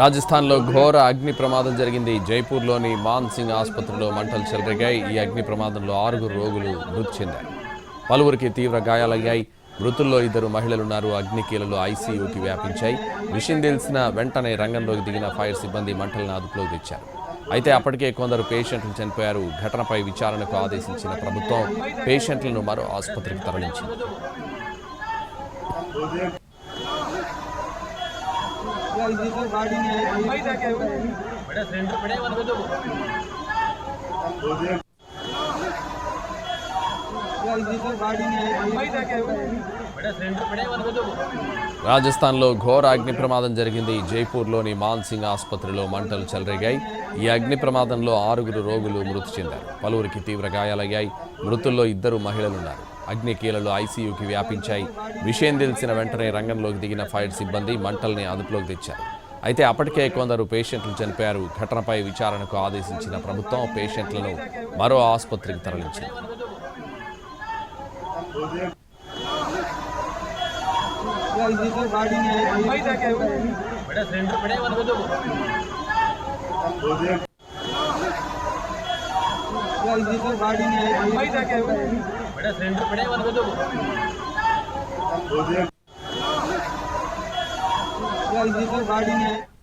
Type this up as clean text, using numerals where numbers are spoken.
రాజస్థాన్లో ఘోర అగ్ని ప్రమాదం జరిగింది. జైపూర్లోని మాన్ సింగ్ ఆసుపత్రిలో మంటలు చెలరేగాయి. ఈ అగ్ని ప్రమాదంలో 6 రోగులు మృతి చెందారు. పలువురికి తీవ్ర గాయాలయ్యాయి. మృతుల్లో 2 మహిళలున్నారు. అగ్నికీలలు ఐసీయూకి వ్యాపించాయి. విషయం తెలిసిన వెంటనే రంగంలోకి దిగిన ఫైర్ సిబ్బంది మంటలను అదుపులోకి తెచ్చారు. అయితే అప్పటికే కొందరు పేషెంట్లు చనిపోయారు. ఘటనపై విచారణకు ఆదేశించిన ప్రభుత్వం పేషెంట్లను మరో ఆసుపత్రికి తరలించింది. రాజస్థాన్లో ఘోర అగ్ని ప్రమాదం జరిగింది. జైపూర్లోని మాన్ సింగ్ ఆసుపత్రిలో మంటలు చెలరేగాయి. ఈ అగ్ని ప్రమాదంలో 6 రోగులు మృతి చెందారు. పలువురికి తీవ్ర గాయాలయ్యాయి. మృతుల్లో 2 మహిళలున్నారు. అగ్నికీలలు ఐసీయూకి వ్యాపించాయి. విషయం తెలిసిన వెంటనే రంగంలోకి దిగిన ఫైర్ సిబ్బంది మంటల్ని అదుపులోకి తెచ్చారు. అయితే అప్పటికే కొందరు పేషెంట్లు చనిపోయారు. ఘటనపై విచారణకు ఆదేశించిన ప్రభుత్వం పేషెంట్లను మరో ఆసుపత్రికి తరలించింది. गाड़ी में